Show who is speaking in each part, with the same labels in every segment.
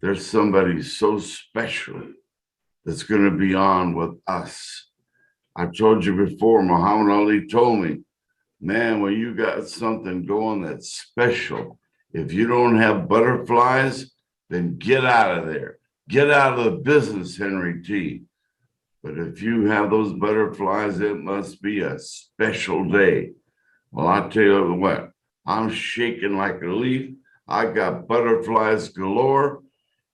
Speaker 1: There's somebody so special that's going to be on with us. I told you before, Muhammad Ali told me, man, when you got something going that's special, if you don't have butterflies, then get out of there. Get out of the business, Henry T. But if you have those butterflies, it must be a special day. Well, I tell you what, I'm shaking like a leaf. I got butterflies galore.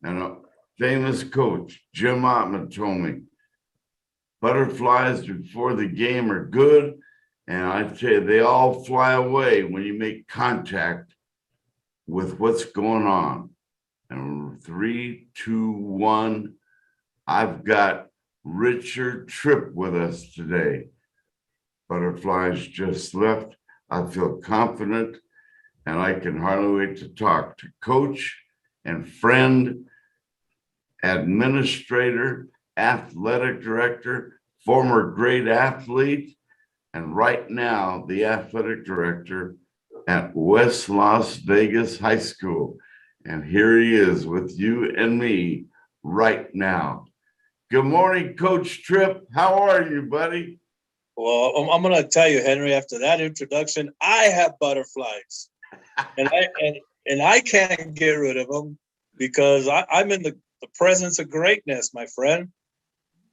Speaker 1: And a famous coach, Jim Ottman, told me butterflies before the game are good. And I tell you, they all fly away when you make contact with what's going on. And 3, 2, 1, I've got Richard Tripp with us today. Butterflies just left. I feel confident, and I can hardly wait to talk to coach and friend, administrator, athletic director, former great athlete, and right now the athletic director at West Las Vegas High School. And here he is with you and me right now. Good morning, Coach Tripp. How are you, buddy?
Speaker 2: Well, I'm going to tell you, Henry, after that introduction, I have butterflies. and I can't get rid of them because I'm in the presence of greatness, my friend.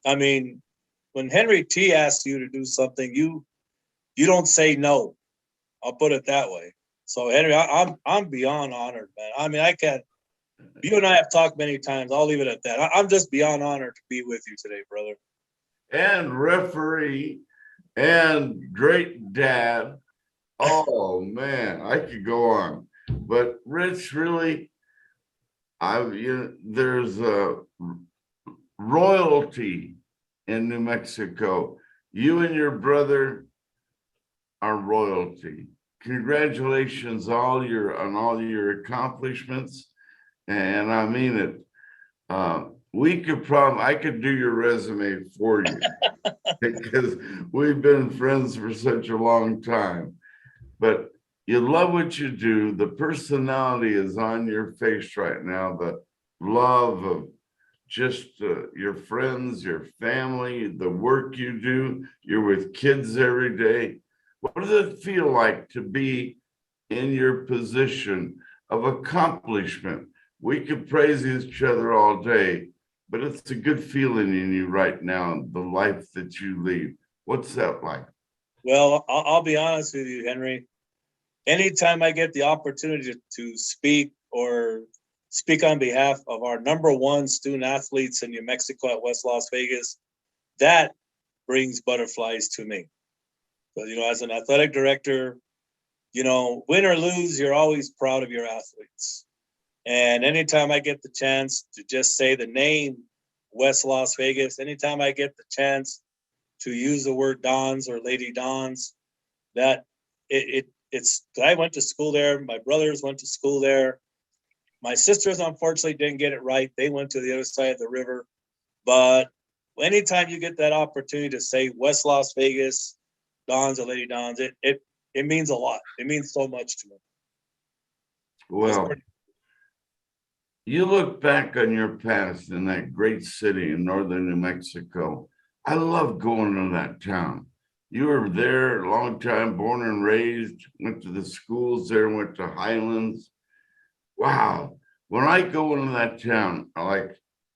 Speaker 2: I mean, when Henry T asks you to do something, you don't say no. I'll put it that way. So, Henry, I'm beyond honored, man. I mean, I can't. You and I have talked many times. I'll leave it at that. I'm just beyond honored to be with you today, brother.
Speaker 1: And referee and great dad. Oh man, I could go on. But Rich, really, there's a royalty in New Mexico. You and your brother are royalty. Congratulations on all your accomplishments. And I mean it. I could do your resume for you because we've been friends for such a long time. But you love what you do. The personality is on your face right now. The love of just your friends, your family, the work you do. You're with kids every day. What does it feel like to be in your position of accomplishment? We could praise each other all day, but it's a good feeling in you right now, the life that you lead. What's that like?
Speaker 2: Well, I'll be honest with you, Henry. Anytime I get the opportunity to speak or speak on behalf of our number one student athletes in New Mexico at West Las Vegas, that brings butterflies to me. But, as an athletic director, win or lose, you're always proud of your athletes. And anytime I get the chance to just say the name West Las Vegas, anytime I get the chance to use the word Dons or Lady Dons, that it's I went to school there. My brothers went to school there. My sisters, unfortunately, didn't get it right. They went to the other side of the river. But anytime you get that opportunity to say West Las Vegas, Dons or Lady Dons, it means a lot. It means so much to me.
Speaker 1: Well, you look back on your past in that great city in northern New Mexico. I love going to that town. You were there a long time, born and raised, went to the schools there, went to Highlands. Wow. When I go into that town,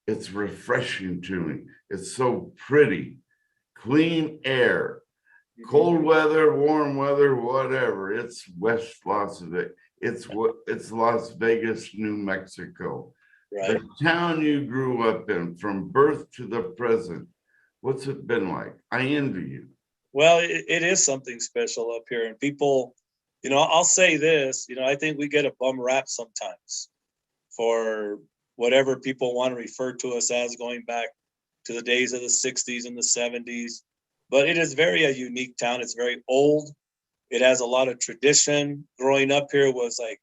Speaker 1: it's refreshing to me. It's so pretty, clean air, cold weather, warm weather, whatever. It's West Las Vegas. It's Las Vegas, New Mexico.
Speaker 2: Right.
Speaker 1: The town you grew up in from birth to the present. What's it been like? I envy you.
Speaker 2: Well, it is something special up here. And people, I'll say this, I think we get a bum rap sometimes for whatever people want to refer to us as, going back to the days of the 60s and the 70s. But it is a unique town. It's very old. It has a lot of tradition. Growing up here was like,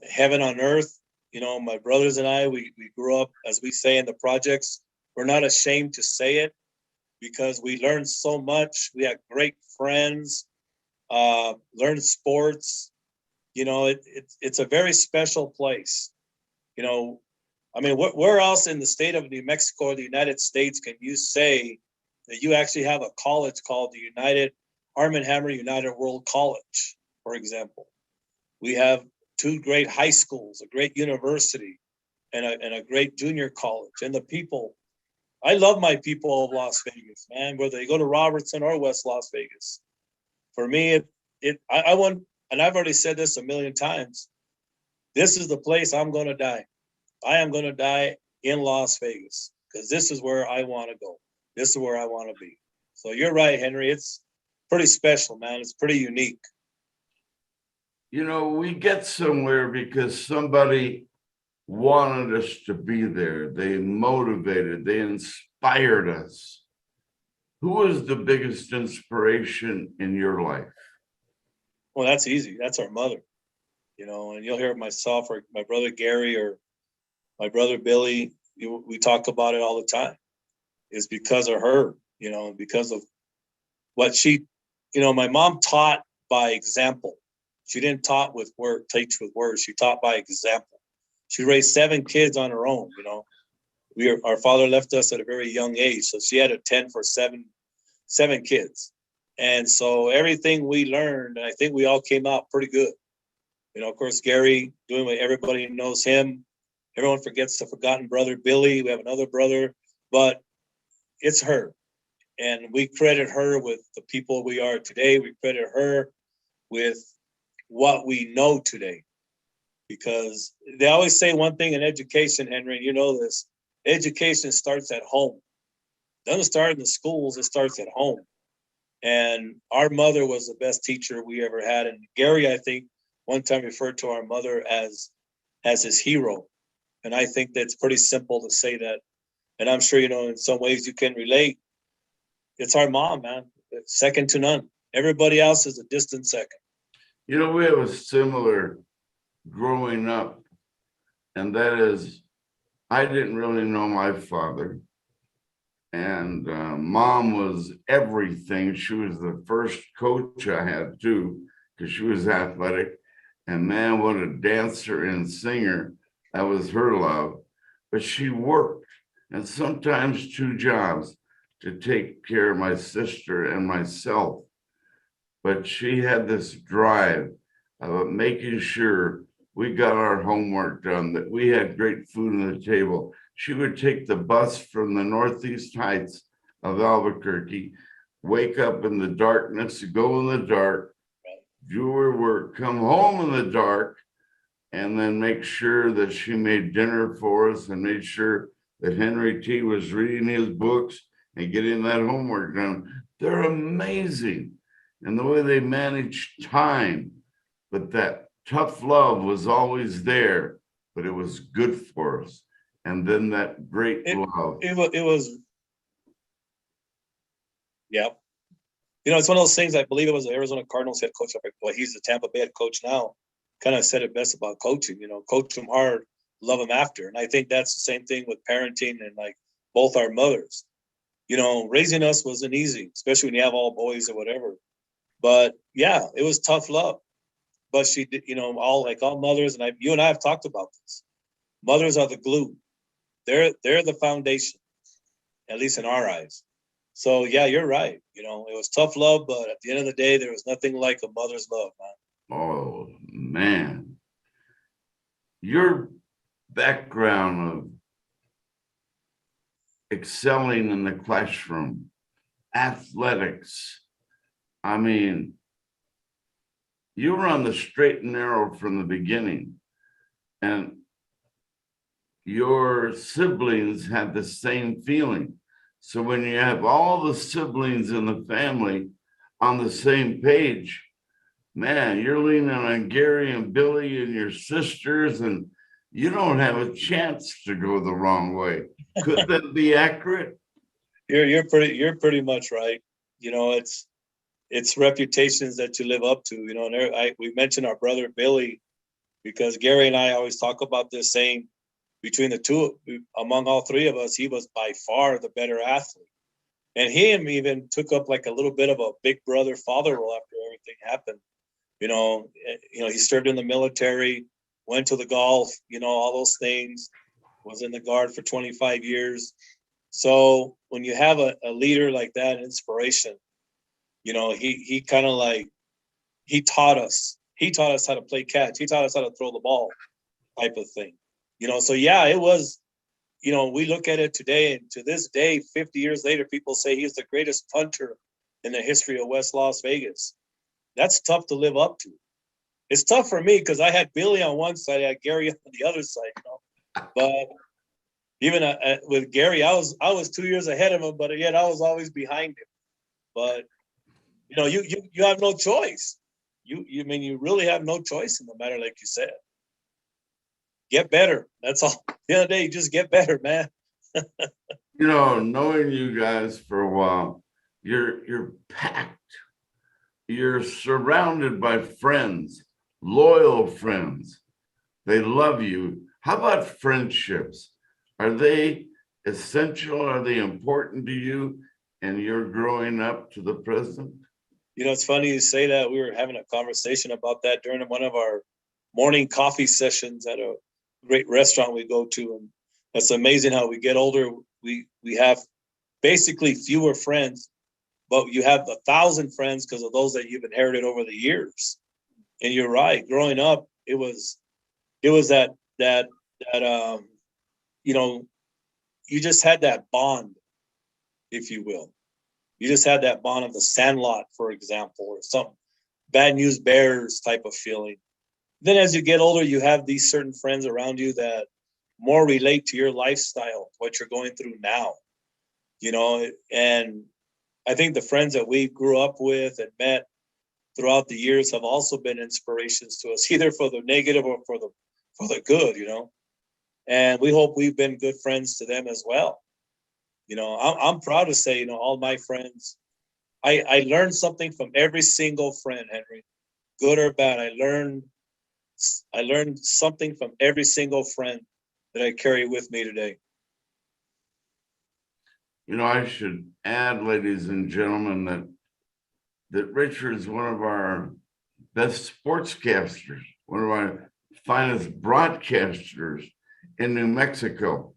Speaker 2: heaven on earth. My brothers and I, we grew up, as we say in the projects. We're not ashamed to say it because we learned so much. We had great friends, learned sports. It's a very special place. I mean, where else in the state of New Mexico or the United States can you say that you actually have a college called the Arm & Hammer United World College, for example? We have two great high schools, a great university, and a great junior college. And the people, I love my people of Las Vegas, man, whether they go to Robertson or West Las Vegas. For me, I want, and I've already said this a million times, this is the place I'm going to die. I am going to die in Las Vegas because this is where I want to go. This is where I want to be. So you're right, Henry. It's pretty special, man. It's pretty unique.
Speaker 1: You know, we get somewhere because somebody wanted us to be there. They motivated, they inspired us. Who was the biggest inspiration in your life?
Speaker 2: Well, that's easy. That's our mother, and you'll hear it myself or my brother Gary or my brother Billy. We talk about it all the time. It's because of her, because of what she, my mom taught by example. She didn't teach with words. She taught by example. She raised 7 kids on her own. Our father left us at a very young age, so she had to tend for seven kids. And so everything we learned, I think we all came out pretty good. Of course, Gary doing what everybody knows him. Everyone forgets the forgotten brother, Billy. We have another brother, but it's her. And we credit her with the people we are today. We credit her with what we know today. Because they always say one thing in education, Henry, and you know this, education starts at home. It doesn't start in the schools, it starts at home. And our mother was the best teacher we ever had. And Gary, I think, one time referred to our mother as his hero. And I think that's pretty simple to say that. And I'm sure, in some ways you can relate. It's our mom, man. It's second to none. Everybody else is a distant second.
Speaker 1: We have a similar growing up, and that is, I didn't really know my father. And mom was everything. She was the first coach I had too, because she was athletic. And man, what a dancer and singer. That was her love. But she worked, and sometimes 2 jobs to take care of my sister and myself. But she had this drive of making sure we got our homework done, that we had great food on the table. She would take the bus from the Northeast Heights of Albuquerque, wake up in the darkness, go in the dark, do her work, come home in the dark, and then make sure that she made dinner for us and made sure that Henry T. was reading his books and getting that homework done. They're amazing. And the way they manage time, but that tough love was always there, but it was good for us. And then that great love.
Speaker 2: It was, yeah. It's one of those things. I believe it was the Arizona Cardinals head coach. Well, he's the Tampa Bay head coach now. Kind of said it best about coaching. Coach them hard, love them after. And I think that's the same thing with parenting and like both our mothers. Raising us wasn't easy, especially when you have all boys or whatever. But yeah, it was tough love. But she did, all mothers, and you and I have talked about this. Mothers are the glue. They're the foundation, at least in our eyes. So yeah, you're right. It was tough love, but at the end of the day, there was nothing like a mother's love, man.
Speaker 1: Oh man, your background of excelling in the classroom, athletics. I mean, you were on the straight and narrow from the beginning, and your siblings had the same feeling. So when you have all the siblings in the family on the same page, man, you're leaning on Gary and Billy and your sisters, and you don't have a chance to go the wrong way. Could that be accurate?
Speaker 2: You're pretty much right. It's reputations that you live up to. And we mentioned our brother Billy because Gary and I always talk about this, saying between the two, among all 3 of us, he was by far the better athlete. And him even took up like a little bit of a big brother father role after everything happened. He served in the military, went to the golf, all those things. was in the Guard for 25 years. So when you have a leader like that, an inspiration, you know, he kind of like, he taught us how to play catch. He taught us how to throw the ball type of thing. You know, so yeah, it was, you know, we look at it today, and to this day, 50 years later, people say he's the greatest punter in the history of West Las Vegas. That's tough to live up to. It's tough for me because I had Billy on one side, I had Gary on the other side, you know. But even with Gary, I was 2 years ahead of him, but yet I was always behind him. But you know, you have no choice. You mean you really have no choice in the matter, like you said. Get better. That's all. The other day, you just get better, man.
Speaker 1: You know, knowing you guys for a while, you're packed. You're surrounded by friends, loyal friends. They love you. How about friendships? Are they essential? Are they important to you and you're growing up to the present?
Speaker 2: You know, it's funny you say that. We were having a conversation about that during one of our morning coffee sessions at a great restaurant we go to. And it's amazing how we get older. We have basically fewer friends, but you have 1,000 friends because of those that you've inherited over the years. And you're right. Growing up, it was that you know, you just had that bond, if you will. You just had that bond of the Sandlot, for example, or some Bad News Bears type of feeling. Then as you get older, you have these certain friends around you that more relate to your lifestyle, what you're going through now, you know. And I think the friends that we grew up with and met throughout the years have also been inspirations to us, either for the negative or for the good, you know. And we hope we've been good friends to them as well. You know, I'm proud to say, you know, all my friends, I learned something from every single friend, Henry, good or bad. I learned something from every single friend that I carry with me today.
Speaker 1: You know, I should add, ladies and gentlemen, that Richard is one of our best sportscasters, one of our finest broadcasters in New Mexico.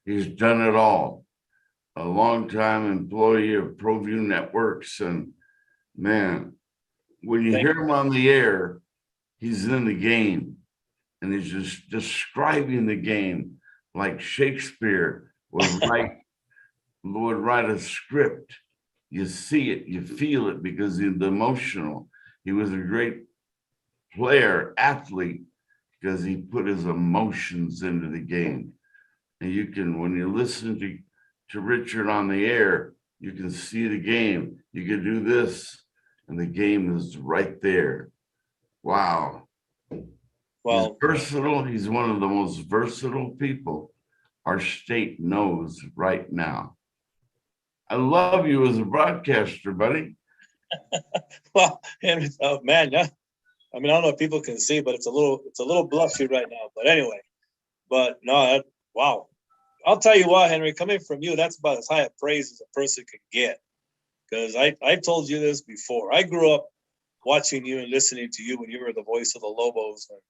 Speaker 1: He's done it all. A longtime employee of ProView Networks. And man, when you hear him on the air, he's in the game and he's just describing the game like Shakespeare would write a script. You see it, you feel it because he's emotional. He was a great player, athlete, because he put his emotions into the game. And you can, when you listen to Richard on the air, you can see the game. You can do this, and the game is right there. Wow. Well, he's versatile. He's one of the most versatile people our state knows right now. I love you as a broadcaster, buddy.
Speaker 2: Well, and man, yeah. I mean, I don't know if people can see, but it's a little bluffy right now. But anyway, no, wow. I'll tell you what, Henry, coming from you, that's about as high a praise as a person can get. Because I've told you this before. I grew up watching you and listening to you when you were the voice of the Lobos. And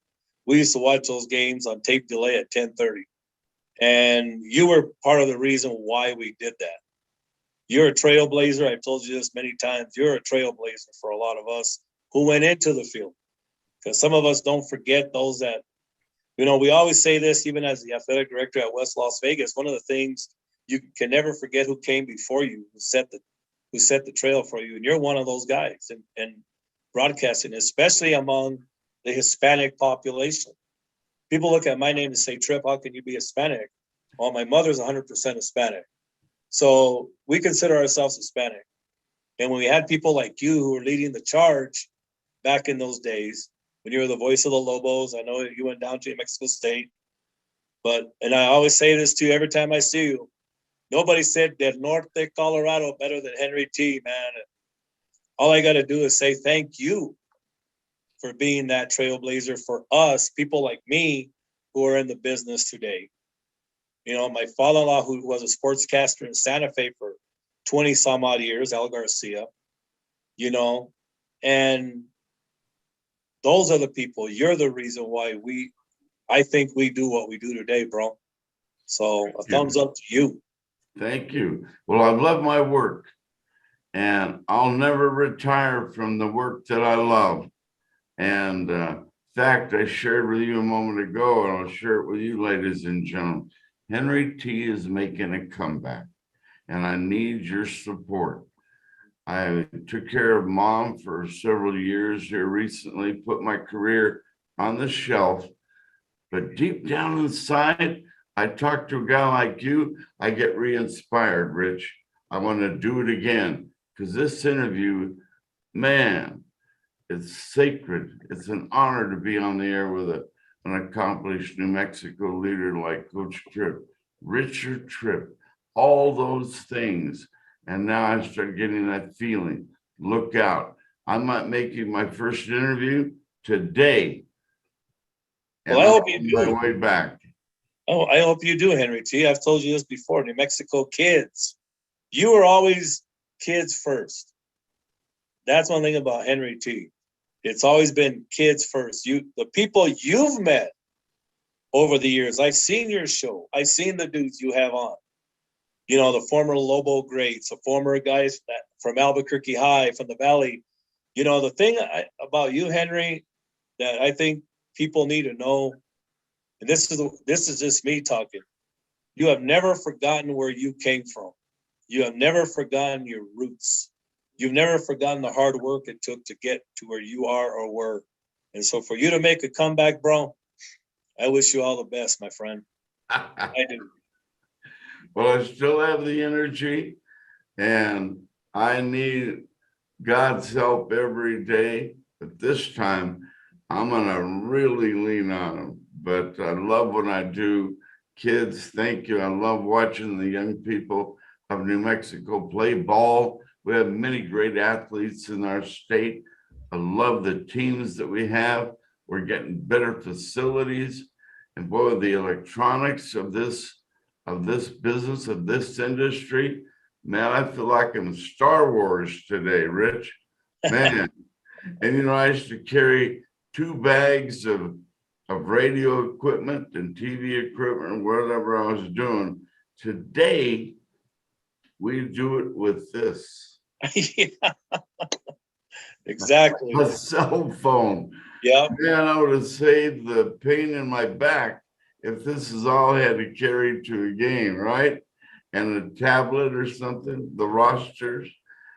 Speaker 2: we used to watch those games on tape delay at 10:30. And you were part of the reason why we did that. You're a trailblazer. I've told you this many times. You're a trailblazer for a lot of us who went into the field. Because some of us don't forget those that, you know, we always say this, even as the athletic director at West Las Vegas, one of the things you can never forget who came before you, who set the trail for you. And you're one of those guys and broadcasting, especially among the Hispanic population. People look at my name and say, Tripp, how can you be Hispanic? Well, my mother's 100% Hispanic. So we consider ourselves Hispanic. And when we had people like you who were leading the charge back in those days, when you were the voice of the Lobos, I know you went down to New Mexico State. And I always say this to you every time I see you. Nobody said Del Norte, Colorado better than Henry T, man. All I got to do is say thank you for being that trailblazer for us, people like me who are in the business today. You know, my father-in-law, who was a sportscaster in Santa Fe for 20 some odd years, Al Garcia, you know, and those are the people. You're the reason why I think we do what we do today, bro. So a thumbs up to you.
Speaker 1: Thank you. Well, I love my work, and I'll never retire from the work that I love. And fact, I shared with you a moment ago, and I'll share it with you, ladies and gentlemen. Henry T is making a comeback, and I need your support. I took care of mom for several years here recently, put my career on the shelf. But deep down inside, I talk to a guy like you, I get re-inspired, Rich. I want to do it again because this interview, man, it's sacred. It's an honor to be on the air with an accomplished New Mexico leader like Coach Tripp, Richard Tripp, all those things. And now I start getting that feeling. Look out. I'm not making my first interview today. And
Speaker 2: Well, I hope
Speaker 1: I'm
Speaker 2: you
Speaker 1: on
Speaker 2: do.
Speaker 1: my way back.
Speaker 2: Oh, I hope you do, Henry T. I've told you this before. New Mexico kids, you were always kids first. That's one thing about Henry T. It's always been kids first. The people you've met over the years, I've seen your show. I've seen the dudes you have on. You know, the former Lobo greats, the former guys from Albuquerque High, from the Valley. You know, the thing about you, Henry, that I think people need to know, and this is just me talking. You have never forgotten where you came from. You have never forgotten your roots. You've never forgotten the hard work it took to get to where you are or were. And so for you to make a comeback, bro, I wish you all the best, my friend. I do.
Speaker 1: Well, I still have the energy, and I need God's help every day. But this time, I'm going to really lean on him. But I love what I do. Kids, thank you. I love watching the young people of New Mexico play ball. We have many great athletes in our state. I love the teams that we have. We're getting better facilities. And boy, the electronics of this business, of this industry, man, I feel like I'm in Star Wars today, Rich. Man. And you know, I used to carry 2 bags of radio equipment and TV equipment, whatever I was doing. Today, we do it with this.
Speaker 2: Yeah, exactly.
Speaker 1: A cell phone.
Speaker 2: Yeah.
Speaker 1: Man, I would have saved the pain in my back if this is all I had to carry to a game, right? And a tablet or something, the rosters.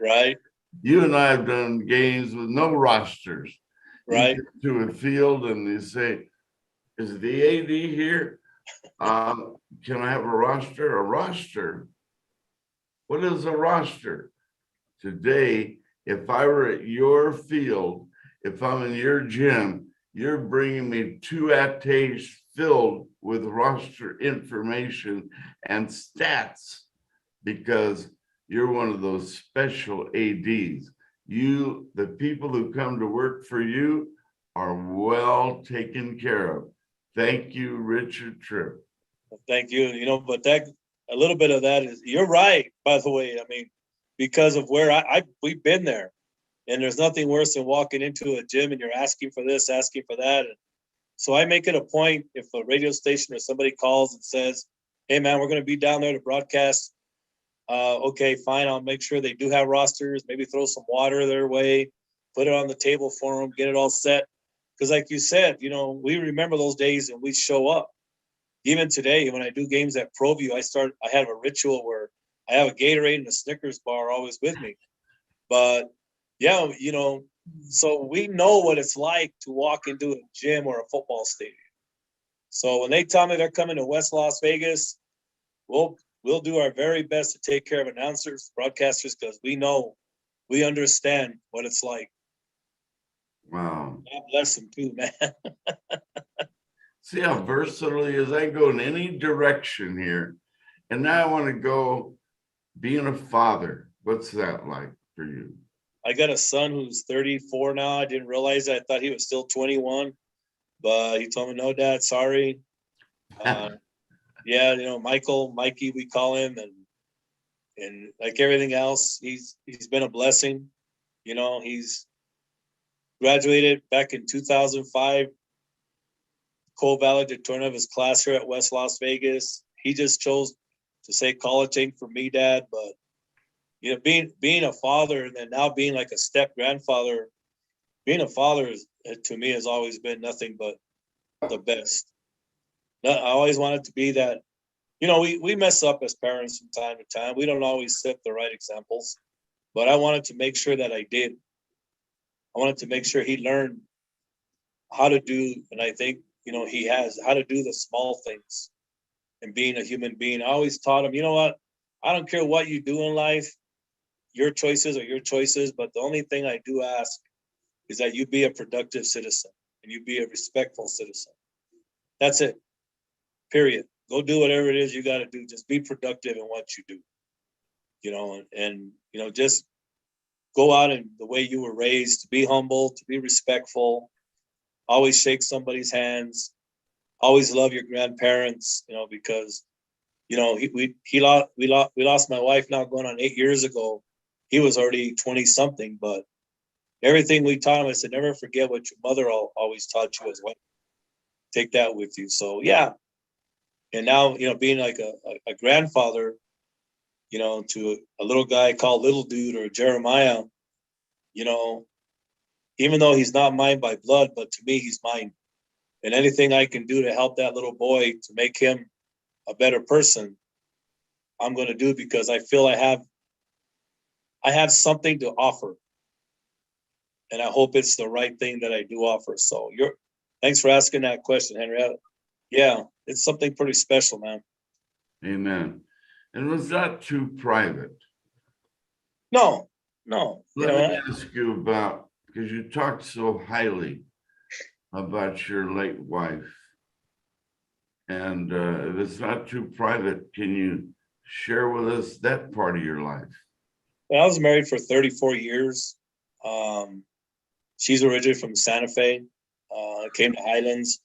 Speaker 2: Right.
Speaker 1: You and I have done games with no rosters.
Speaker 2: Right.
Speaker 1: You get to a field and you say, is the AD here? Can I have a roster? A roster? What is a roster? Today, if I were at your field, if I'm in your gym, you're bringing me 2 attaches filled with roster information and stats because you're one of those special ADs. You, the people who come to work for you, are well taken care of. Thank you, Richard Tripp.
Speaker 2: Well, thank you. You know, but that a little bit of that is, you're right, by the way. I mean, because of where we've been there. And there's nothing worse than walking into a gym and you're asking for this, asking for that. And so I make it a point, if a radio station or somebody calls and says, hey man, we're going to be down there to broadcast. Okay, fine. I'll make sure they do have rosters, maybe throw some water their way, put it on the table for them, get it all set. Because like you said, you know, we remember those days and we show up. Even today, when I do games at ProView, I have a ritual where I have a Gatorade and a Snickers bar always with me. But yeah, you know, so we know what it's like to walk into a gym or a football stadium. So when they tell me they're coming to West Las Vegas, we'll do our very best to take care of announcers, broadcasters, because we understand what it's like.
Speaker 1: Wow.
Speaker 2: God bless them too, man.
Speaker 1: See how versatile he is. I go in any direction here. And now I want to go being a father. What's that like for you?
Speaker 2: I got a son who's 34 now. I didn't realize that. I thought he was still 21, but he told me, no, Dad, sorry. Yeah, you know, Mikey, we call him, and like everything else, he's been a blessing. You know, he's graduated back in 2005, co-valedictorian of his class here at West Las Vegas. he just chose to say college ain't for me, Dad. But being a father and then now being like a step grandfather, being a father is, to me, has always been nothing but the best. I always wanted to be that. We mess up as parents from time to time. We don't always set the right examples, but I wanted to make sure that I did. I wanted to make sure he learned how to do, and I think, he has how to do the small things and being a human being. I always taught him, you know what? I don't care what you do in life. Your choices are your choices, but the only thing I do ask is that you be a productive citizen and you be a respectful citizen. That's it. Period. Go do whatever it is you got to do. Just be productive in what you do. And just go out in the way you were raised, to be humble, to be respectful, always shake somebody's hands, always love your grandparents, because we lost my wife now going on 8 years ago. He was already 20 something, but everything we taught him, I said, never forget what your mother always taught you as well. Take that with you. So yeah. And now, being like a grandfather, to a little guy called Little Dude or Jeremiah, even though he's not mine by blood, but to me, he's mine. And anything I can do to help that little boy to make him a better person, I'm going to do, because I feel I have something to offer. And I hope it's the right thing that I do offer. So thanks for asking that question, Henrietta. Yeah, it's something pretty special, man.
Speaker 1: Amen. And was that too private?
Speaker 2: No.
Speaker 1: Let me ask you about, because you talked so highly about your late wife. And if it's not too private, can you share with us that part of your life?
Speaker 2: Well, I was married for 34 years. She's originally from Santa Fe. Came to Highlands.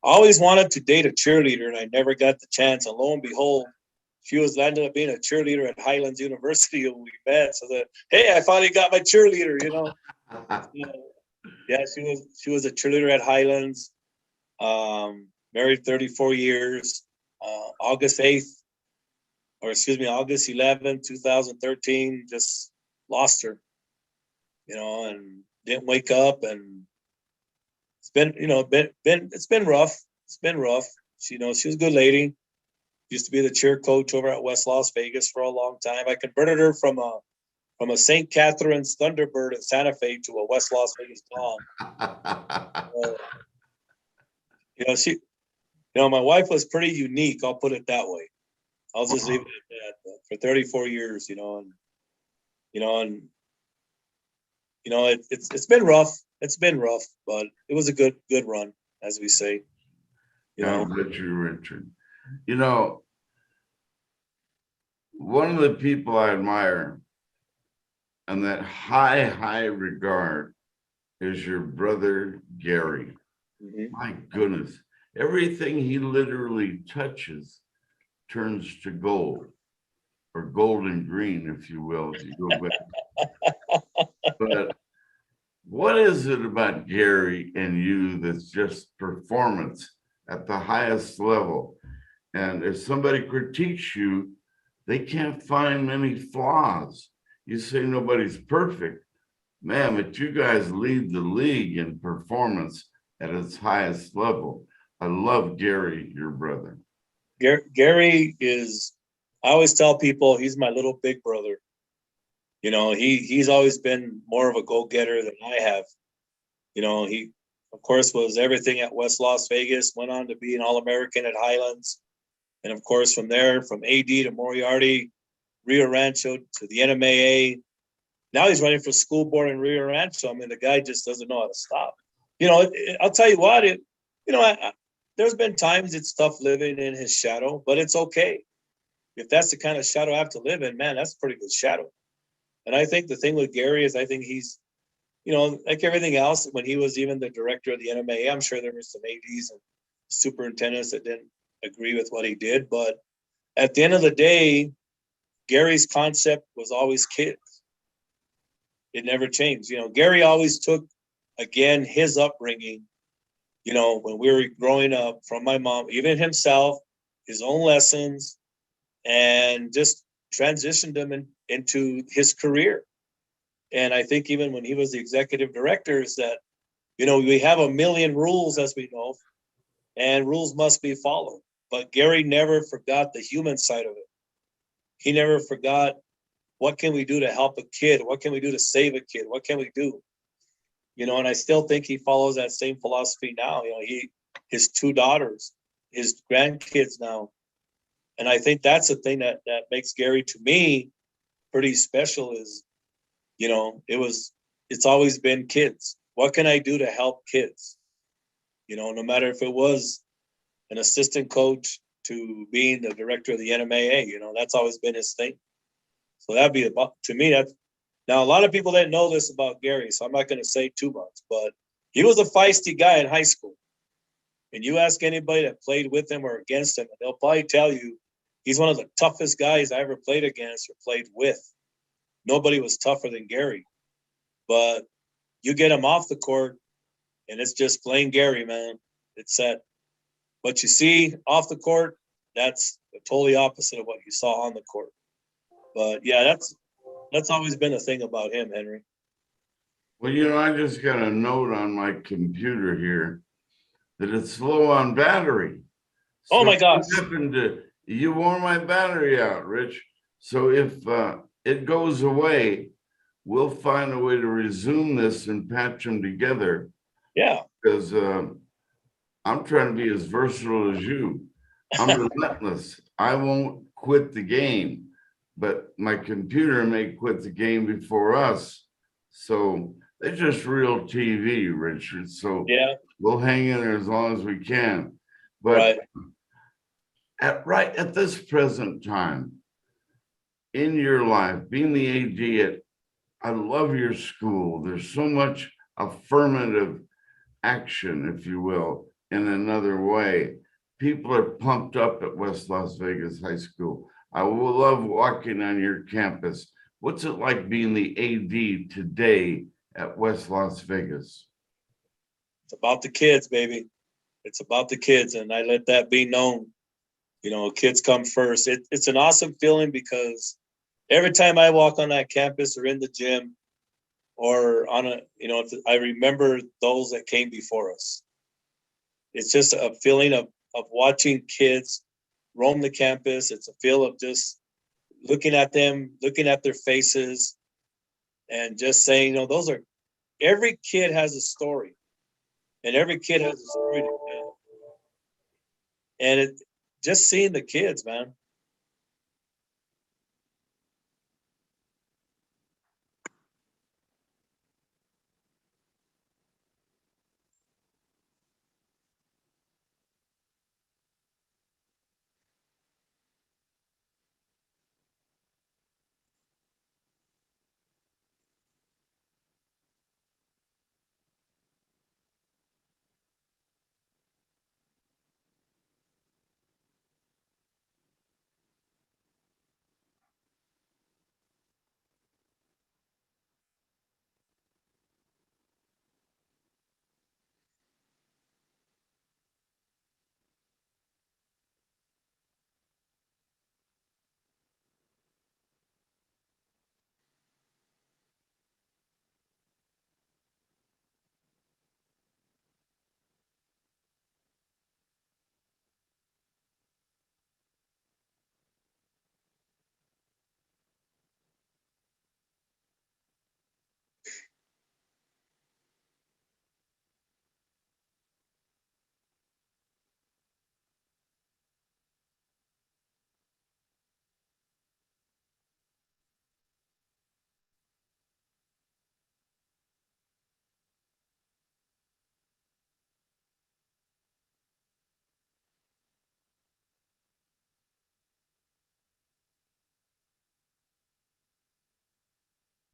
Speaker 2: I always wanted to date a cheerleader, and I never got the chance. And lo and behold, she ended up being a cheerleader at Highlands University when we met. So hey, I finally got my cheerleader, Yeah, she was a cheerleader at Highlands. Married 34 years. August 11th, 2013, just lost her, and didn't wake up, and it's been, it's been rough. It's been rough. She was a good lady. Used to be the cheer coach over at West Las Vegas for a long time. I converted her from a St. Catherine's Thunderbird at Santa Fe to a West Las Vegas Dawn. My wife was pretty unique. I'll put it that way. I'll just leave it at that. For 34 years, it's been rough. It's been rough, but it was a good run, as we say.
Speaker 1: God bless you, Richard. One of the people I admire and that high regard is your brother, Gary. Mm-hmm. My goodness. Everything he literally touches turns to gold, or golden green, if you will, if you go back. But what is it about Gary and you that's just performance at the highest level? And if somebody critiques you, they can't find many flaws. You say nobody's perfect, man, but you guys lead the league in performance at its highest level. I love Gary, your brother.
Speaker 2: Gary is, I always tell people, he's my little big brother. He's always been more of a go-getter than I have. He, of course, was everything at West Las Vegas, went on to be an All-American at Highlands. And of course, from there, from AD to Moriarty, Rio Rancho to the NMAA. Now he's running for school board in Rio Rancho. I mean, the guy just doesn't know how to stop. I'll tell you what, there's been times it's tough living in his shadow, but it's okay. If that's the kind of shadow I have to live in, man, that's a pretty good shadow. And I think the thing with Gary is I think he's, like everything else, when he was even the director of the NMAA, I'm sure there were some ADs and superintendents that didn't agree with what he did. But at the end of the day, Gary's concept was always kids. It never changed. Gary always took, again, his upbringing, when we were growing up, from my mom, even himself, his own lessons, and just transitioned him into his career. And I think even when he was the executive director, is that, we have a million rules, as we know, and rules must be followed. But Gary never forgot the human side of it. He never forgot, what can we do to help a kid? What can we do to save a kid? What can we do? And I still think he follows that same philosophy now. His two daughters, his grandkids now. And I think that's the thing that makes Gary, to me, pretty special is, it's always been kids. What can I do to help kids? No matter if it was an assistant coach to being the director of the NMAA, that's always been his thing. So that'd be to me, that's, now a lot of people didn't know this about Gary, so I'm not going to say too much, but he was a feisty guy in high school. And you ask anybody that played with him or against him, and they'll probably tell you he's one of the toughest guys I ever played against or played with. Nobody was tougher than Gary. But you get him off the court, and it's just plain Gary, man. It's set. What you see off the court, that's totally opposite of what you saw on the court. But yeah, that's always been a thing about him, Henry.
Speaker 1: Well, I just got a note on my computer here that it's low on battery.
Speaker 2: Oh my gosh.
Speaker 1: What happened to you? Wore my battery out, Rich. So if it goes away, we'll find a way to resume this and patch them together.
Speaker 2: Yeah.
Speaker 1: Because I'm trying to be as versatile as you. I'm relentless. I won't quit the game, but my computer may quit the game before us. So it's just real TV, Richard. So
Speaker 2: yeah,
Speaker 1: we'll hang in there as long as we can. But right at this present time in your life, being the AD I love your school. There's so much affirmative action, if you will, in another way. People are pumped up at West Las Vegas High School. I will love walking on your campus. What's it like being the AD today at West Las Vegas?
Speaker 2: It's about the kids, baby. It's about the kids, and I let that be known. Kids come first. It's an awesome feeling because every time I walk on that campus or in the gym or on I remember those that came before us. It's just a feeling of watching kids roam the campus. It's a feel of just looking at them, looking at their faces, and just saying, every kid has a story, and every kid has a story to tell. And just seeing the kids, man,